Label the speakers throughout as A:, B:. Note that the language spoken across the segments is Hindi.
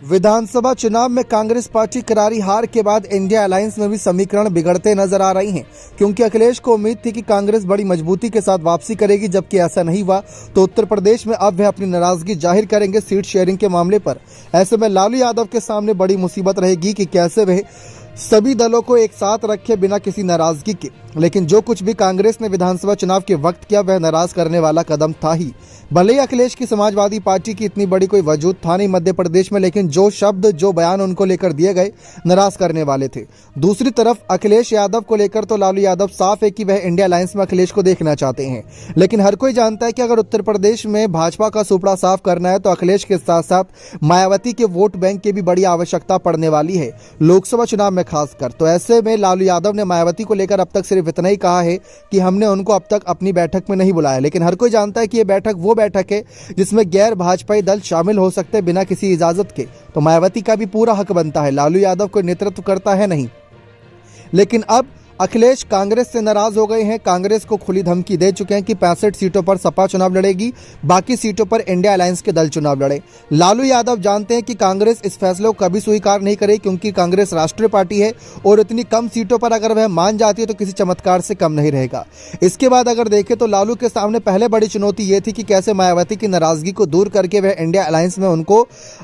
A: विधानसभा चुनाव में कांग्रेस पार्टी करारी हार के बाद इंडिया अलायंस में भी समीकरण बिगड़ते नजर आ रही हैं, क्योंकि अखिलेश को उम्मीद थी कि कांग्रेस बड़ी मजबूती के साथ वापसी करेगी, जबकि ऐसा नहीं हुआ। तो उत्तर प्रदेश में अब वह अपनी नाराजगी जाहिर करेंगे सीट शेयरिंग के मामले पर। ऐसे में लालू यादव के सामने बड़ी मुसीबत रहेगी कि कैसे वह सभी दलों को एक साथ रखे बिना किसी नाराजगी के। लेकिन जो कुछ भी कांग्रेस ने विधानसभा चुनाव के वक्त किया वह नाराज करने वाला कदम था ही। भले ही अखिलेश की समाजवादी पार्टी की इतनी बड़ी कोई वजूद था नहीं मध्य प्रदेश में, लेकिन जो शब्द जो बयान उनको लेकर दिए गए नाराज करने वाले थे। दूसरी तरफ अखिलेश यादव को लेकर तो लालू यादव साफ है कि वह इंडिया अलायंस में अखिलेश को देखना चाहते हैं। लेकिन हर कोई जानता है कि अगर उत्तर प्रदेश में भाजपा का सुपड़ा साफ करना है तो अखिलेश के साथ साथ मायावती के वोट बैंक की भी बड़ी आवश्यकता पड़ने वाली है, लोकसभा चुनाव में खासकर। तो ऐसे में लालू यादव ने मायावती को लेकर अब तक सिर्फ इतना ही कहा है कि हमने उनको अब तक अपनी बैठक में नहीं बुलाया। लेकिन हर कोई जानता है कि यह बैठक वो बैठक है जिसमें गैर भाजपाई दल शामिल हो सकते हैं बिना किसी इजाजत के। तो मायावती का भी पूरा हक बनता है, लालू यादव को नेतृत्व करता है नहीं। लेकिन अब अखिलेश कांग्रेस से नाराज हो गए हैं, कांग्रेस को खुली धमकी दे चुके हैं कि 65 सीटों पर सपा चुनाव लड़ेगी, बाकी सीटों पर इंडिया अलायंस के दल चुनाव लड़े। लालू यादव जानते हैं कि कांग्रेस इस फैसले को कभी स्वीकार नहीं करेगी, क्योंकि कांग्रेस राष्ट्रीय पार्टी है और इतनी कम सीटों पर अगर वह मान जाती है तो किसी चमत्कार से कम नहीं रहेगा। इसके बाद अगर देखें तो लालू के सामने पहले बड़ी चुनौती ये थी कि कैसे मायावती की नाराजगी को दूर करके वह इंडिया अलायंस में उनको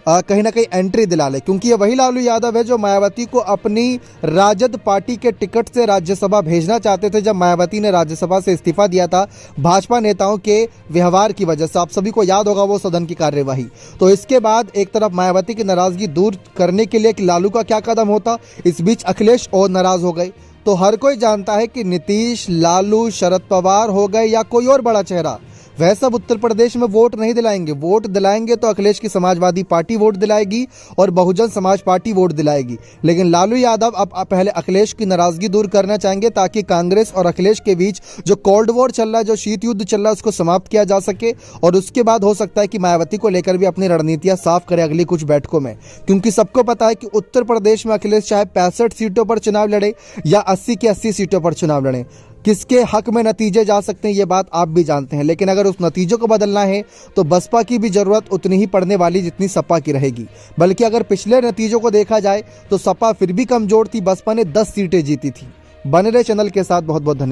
A: कहीं ना कहीं एंट्री दिला ले, क्योंकि ये वही लालू यादव है जो मायावती को अपनी राजद पार्टी के टिकट से राज्यसभा भेजना चाहते थे जब मायावती ने राज्यसभा से इस्तीफा दिया था भाजपा नेताओं के व्यवहार की वजह से। आप सभी को याद होगा वो सदन की कार्यवाही। तो इसके बाद एक तरफ मायावती की नाराजगी दूर करने के लिए कि लालू का क्या कदम होता, इस बीच अखिलेश और नाराज हो गए। तो हर कोई जानता है कि नीतीश, लालू, शरद पवार हो गए या कोई और बड़ा चेहरा, वह सब उत्तर प्रदेश में वोट नहीं दिलाएंगे। वोट दिलाएंगे तो अखिलेश की समाजवादी पार्टी वोट दिलाएगी और बहुजन समाज पार्टी वोट दिलाएगी। लेकिन लालू यादव अब पहले अखिलेश की नाराजगी दूर करना चाहेंगे ताकि कांग्रेस और अखिलेश के बीच जो कोल्ड वॉर चल रहा है, जो शीत युद्ध चल रहा है, उसको समाप्त किया जा सके। और उसके बाद हो सकता है कि मायावती को लेकर भी अपनी रणनीतियां साफ करे अगली कुछ बैठकों में, क्योंकि सबको पता है कि उत्तर प्रदेश में अखिलेश चाहे 65 सीटों पर चुनाव लड़े या 80 की 80 सीटों पर चुनाव लड़े, किसके हक में नतीजे जा सकते हैं ये बात आप भी जानते हैं। लेकिन अगर उस नतीजों को बदलना है तो बसपा की भी जरूरत उतनी ही पड़ने वाली जितनी सपा की रहेगी। बल्कि अगर पिछले नतीजों को देखा जाए तो सपा फिर भी कमजोर थी, बसपा ने 10 सीटें जीती थी। बने रहे चैनल के साथ, बहुत बहुत धन्यवाद।